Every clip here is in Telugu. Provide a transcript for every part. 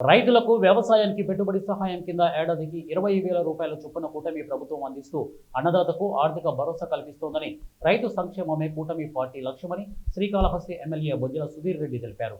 రైతులకు వ్యవసాయానికి పెట్టుబడి సహాయం కింద ఏడాదికి 20,000 రూపాయల చొప్పున కూటమి ప్రభుత్వం అందిస్తూ అన్నదాతకు ఆర్థిక భరోసా కల్పిస్తోందని రైతు సంక్షేమమే కూటమి పార్టీ లక్ష్యమని శ్రీకాళహస్తి ఎమ్మెల్యే బొజ్జల సుధీర్ రెడ్డి తెలిపారు.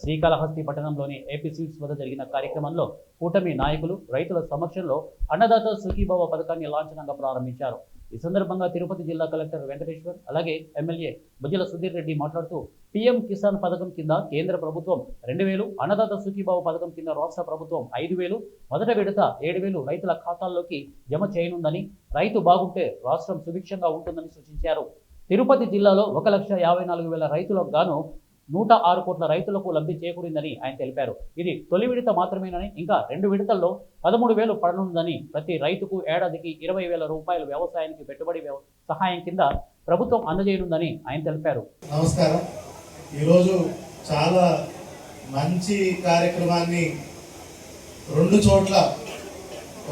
శ్రీకాళహస్తి పట్టణంలోని ఏపీ సీడ్స్ వద్ద జరిగిన కార్యక్రమంలో కూటమి నాయకులు రైతుల సమక్షంలో అన్నదాత సుఖీభవ పథకాన్ని లాంఛనంగా ప్రారంభించారు. ఈ సందర్భంగా తిరుపతి జిల్లా కలెక్టర్ వెంకటేశ్వర్ అలాగే ఎమ్మెల్యే బొజ్జల సుధీర్ రెడ్డి మాట్లాడుతూ పీఎం కిసాన్ పథకం కింద కేంద్ర ప్రభుత్వం 2,000, అన్నదాత సుఖీభావ పథకం కింద రాష్ట్ర ప్రభుత్వం 5,000, మొదటి విడత 7,000 రైతుల ఖాతాల్లోకి జమ చేయనుందని, రైతు బాగుంటే రాష్ట్రం సుభిక్షంగా ఉంటుందని సూచించారు. తిరుపతి జిల్లాలో 1,54,000 రైతులకు గాను 106 కోట్ల రైతులకు లబ్ధి చేకూరిందని ఆయన తెలిపారు. ఇది తొలి విడత మాత్రమేనని, ఇంకా 2 విడతల్లో 13,000 పడనుందని, ప్రతి రైతుకు ఏడాదికి 20,000 రూపాయలు వ్యవసాయానికి పెట్టుబడి సహాయం కింద ప్రభుత్వం అందజేయనుందని ఆయన తెలిపారు. నమస్కారం. ఈరోజు చాలా మంచి కార్యక్రమాన్ని 2 చోట్ల,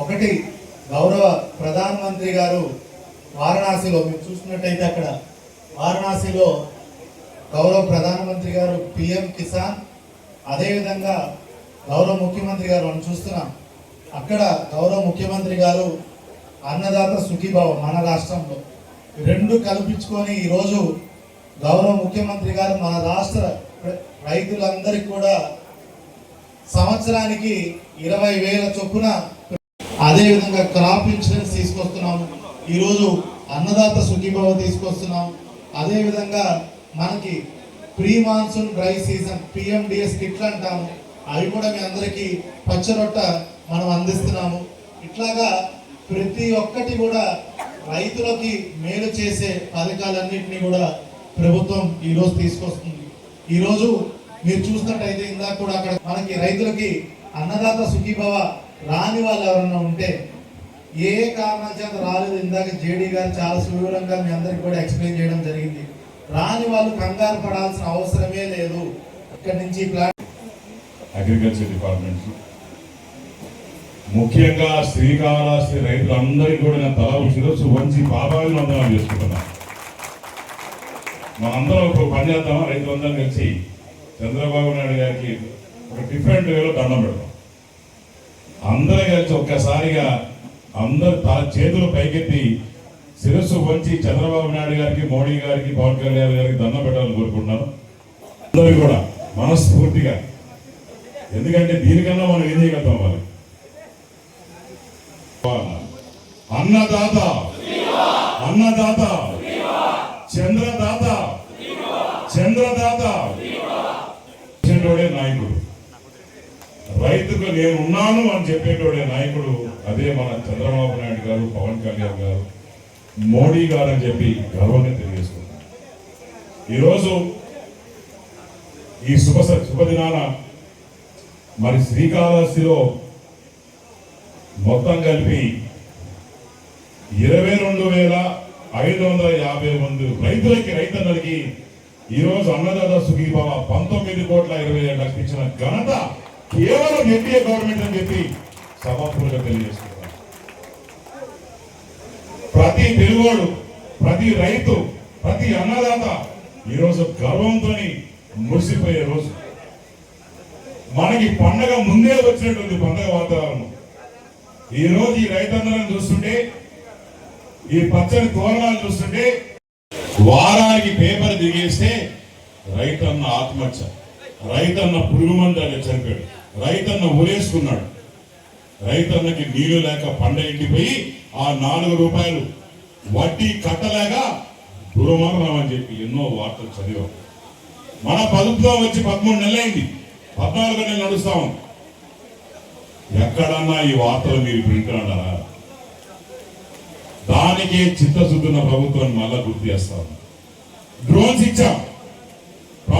ఒకటి గౌరవ ప్రధానమంత్రి గారు వారణాసిలో, మీరు చూసినట్టయితే అక్కడ వారణాసిలో గౌరవ ప్రధానమంత్రి గారు పిఎం కిసాన్, అదేవిధంగా గౌరవ ముఖ్యమంత్రి గారు మనం చూస్తున్నాం, అక్కడ గౌరవ ముఖ్యమంత్రి గారు అన్నదాత సుఖీభావ మన రాష్ట్రంలో 2 కల్పించుకొని ఈరోజు గౌరవ ముఖ్యమంత్రి గారు మన రాష్ట్ర రైతులందరికీ కూడా సంవత్సరానికి 20,000 చొప్పున, అదేవిధంగా క్రాప్ ఇన్సూరెన్స్ తీసుకొస్తున్నాము, ఈరోజు అన్నదాత సుఖీభావ తీసుకొస్తున్నాం, అదేవిధంగా మనకి pre monsoon dry season PMDS కిట్లు అంటాము, అవి కూడా మీ అందరికీ పచ్చరొట్ట మనం అందిస్తున్నాము. ఇట్లాగా ప్రతి ఒక్కటి కూడా రైతులకి మేలు చేసే పథకాలన్నింటినీ కూడా ప్రభుత్వం ఈరోజు తీసుకొస్తుంది. ఈరోజు మీరు చూసినట్టయితే ఇందాక కూడా అక్కడ మనకి రైతులకి అన్నదాత సుఖీభవ రాని వాళ్ళు ఎవరన్నా ఉంటే, ఏ కారణాల చేత రాలేదు, ఇందాక జేడీ గారు చాలా సువివరంగా మీ అందరికి కూడా ఎక్స్ప్లెయిన్ చేయడం జరిగింది. రాని వాళ్ళు కంగారు పడాల్సిన అవసరమే లేదు. ఇక్కడ నుంచి అగ్రికల్చర్ డిపార్ట్మెంట్, ముఖ్యంగా శ్రీకాళహస్తి రైతులందరికీ కూడా నేను తల శిరస్సు వంచి బాబాయిని వందనాలు చేసుకుంటున్నా. మనందరం ఒక పని చేద్దామా, రైతులందరం కలిసి చంద్రబాబు నాయుడు గారికి ఒక డిఫరెంట్ వేలో దండం పెడతాం. అందరం కలిసి ఒక్కసారిగా అందరు తల చేతులు పైకెత్తి శిరస్సు వంచి చంద్రబాబు నాయుడు గారికి, మోడీ గారికి, పవన్ కళ్యాణ్ గారికి దండం పెట్టాలని కోరుకుంటున్నాను. అందరూ కూడా మనస్ఫూర్తిగా, ఎందుకంటే దీనికన్నా మనం ఏం చేయగలుగుతాం. వాళ్ళు అన్నదాత, అన్నదాత, చంద్రదాత, చంద్రదాత చెప్పేటోడే నాయకుడు, రైతుకు నేను ఉన్నాను అని చెప్పేటోడే నాయకుడు. అదే మన చంద్రబాబు నాయుడు గారు, పవన్ కళ్యాణ్ గారు, మోడీ గారు అని చెప్పి గర్వంగా తెలియజేసుకుంటాం. ఈరోజు ఈ శుభదినాన మరి శ్రీకాళహస్తిలో మొత్తం కలిపి 22,550 మంది రైతన్నలకి ఈరోజు అన్నదాత సుఖీభావ 19,20,00,000 ఇచ్చిన ఘనత కేవలం ఎన్డీఏ గవర్నమెంట్ అని చెప్పి సభాపూర్వకంగా తెలియజేసుకుంటాం. ప్రతి తెలుగోడు, ప్రతి రైతు, ప్రతి అన్నదాత ఈరోజు గర్వంతో మురిసిపోయే రోజు. మనకి పండగ ముందే వచ్చినటువంటి పండగ వాతావరణం. ఈ రోజు ఈ రైతన్నలను చూస్తుంటే, ఈ పచ్చని తోరణాలు చూస్తుంటే, వారానికి పేపర్ దిగేస్తే రైతన్న ఆత్మహత్య, రైతన్న పురుగు మందుగా చనిపోయాడు, రైతన్న ఊరేసుకున్నాడు, రైతన్నకి నీళ్లు లేక పంట ఎండిపోయి ఆ 4 రూపాయలు వడ్డీ కట్టలేక దుర్మరణం అని చెప్పి ఎన్నో వార్తలు చదివాం. మన ప్రభుత్వం వచ్చి 13 నెలలైంది, 14 నెలలు నడుస్తాం. ఎక్కడన్నా ఈ వార్తలు మీరు వింటున్నారా? దానికే చిత్తశుద్ధున్న ప్రభుత్వాన్ని మళ్ళా గుర్తు చేస్తాం. డ్రోన్స్ ఇచ్చాం,